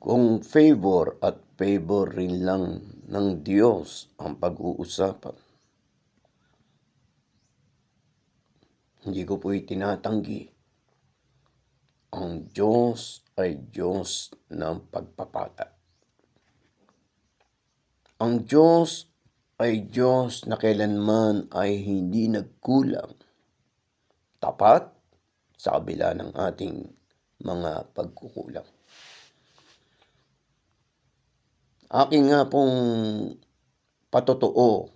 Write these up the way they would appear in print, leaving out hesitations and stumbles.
Kung favor at favor rin lang ng Diyos ang pag-uusapan, hindi ko po itinatanggi. Ang Diyos ay Diyos ng pagpapala. Ang Diyos ay Diyos na kailanman ay hindi nagkulang, tapat sa kabila ng ating mga pagkukulang. Aking nga pong patotoo,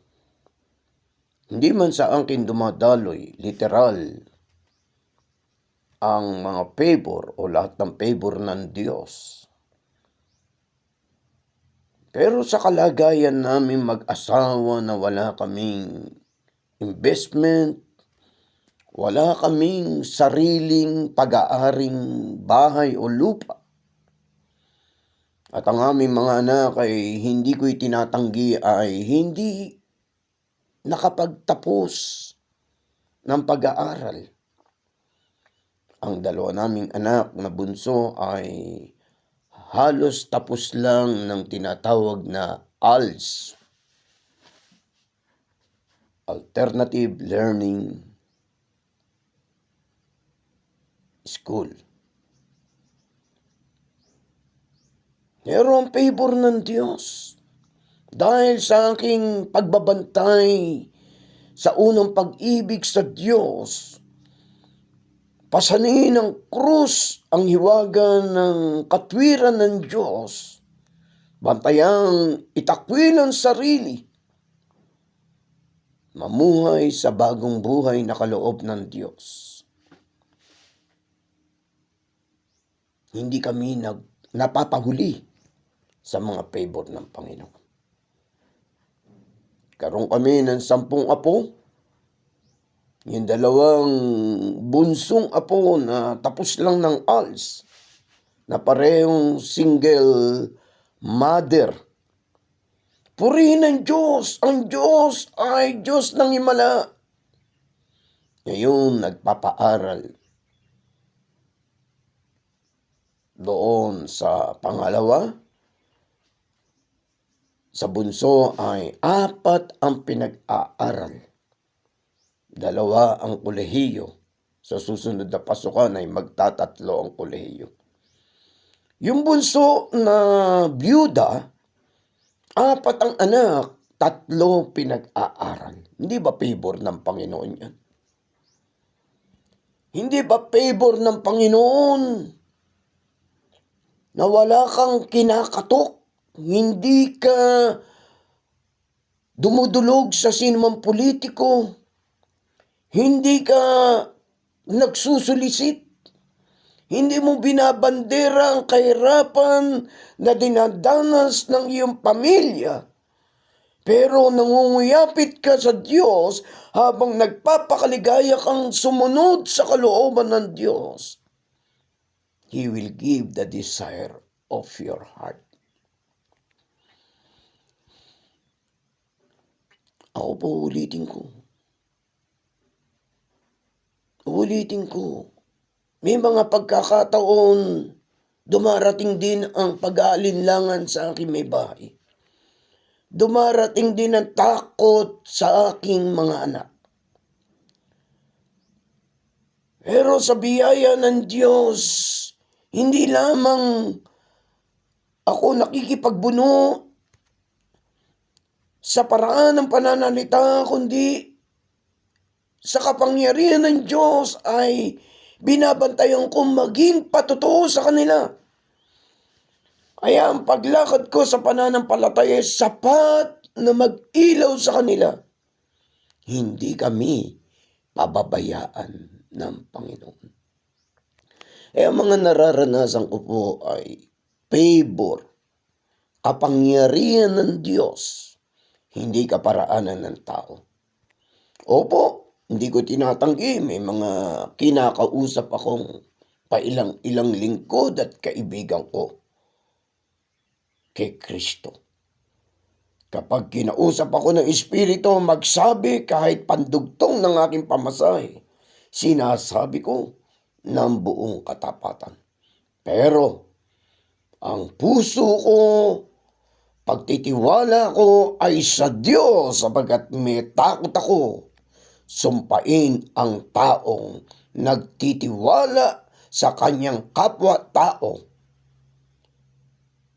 hindi man sa akin dumadaloy, literal, ang mga favor o lahat ng favor ng Diyos. Pero sa kalagayan namin mag-asawa na wala kaming investment, wala kaming sariling pag-aaring bahay o lupa, at ang aming mga anak ay hindi ko itinatanggi ay hindi nakapagtapos ng pag-aaral. Ang dalawa naming anak na bunso ay halos tapos lang ng tinatawag na ALS, Alternative Learning School. Pero ang favor ng Diyos, dahil sa aking pagbabantay sa unang pag-ibig sa Diyos, pasanin ng krus ang hiwaga ng katwiran ng Diyos, bantayang itakwil ang sarili, mamuhay sa bagong buhay na kaloob ng Diyos. Hindi kami napapahuli sa mga favor ng Panginoon. Karoon kami ng 10 apo. Yung 2 bunsong apo na tapos lang ng ALS, na parehong single mother. Purihin ang Diyos! Ang Diyos ay Diyos ng himala. Ngayon, nagpapaaral doon sa pangalawa. Sa bunso ay 4 ang pinag-aaral. 2 ang kolehiyo. Sa susunod na pasukan ay magtatatlo ang kolehiyo. Yung bunso na byuda, 4 ang anak, 3 pinag-aaral. Hindi ba favor ng Panginoon yan? Hindi ba favor ng Panginoon na wala kang kinakatok? Hindi ka dumudulog sa sinumang politiko. Hindi ka nagsusulisit. Hindi mo binabandera ang kahirapan na dinadanas ng iyong pamilya. Pero nangunguyapit ka sa Diyos habang nagpapakaligaya kang sumunod sa kalooban ng Diyos. He will give the desire of your heart. Ako po ulitin ko. May mga pagkakataon dumarating din ang pag-aalinlangan sa aking may bahay. Dumarating din ang takot sa aking mga anak. Pero sa biyaya ng Diyos, hindi lamang ako nakikipagbuno sa paraan ng pananalita, kundi sa kapangyarihan ng Diyos ay binabantayan ko maging patotoo sa kanila. Kaya ang paglakad ko sa pananampalataya ay sapat na mag-ilaw sa kanila. Hindi kami pababayaan ng Panginoon. Kaya mga nararanasan ko po ay favor, kapangyarihan ng Diyos, hindi kaparaanan ng tao. Opo, hindi ko tinatanggi. May mga kinakausap akong pailang-ilang lingkod at kaibigan ko kay Kristo. Kapag kinausap ako ng Espiritu magsabi kahit pandugtong ng aking pamasahe, sinasabi ko ng buong katapatan. Pero Ang puso ko, pagtitiwala ko ay sa Diyos sapagkat may takot ako sumpain ang taong nagtitiwala sa kanyang kapwa-tao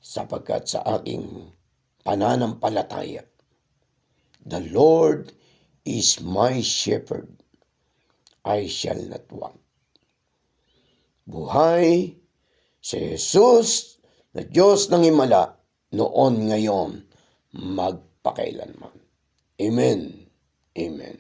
sapagkat sa aking pananampalataya, the Lord is my shepherd, I shall not want. Buhay si Jesus na Diyos ng Himala, noon, ngayon, magpakailanman. Amen. Amen.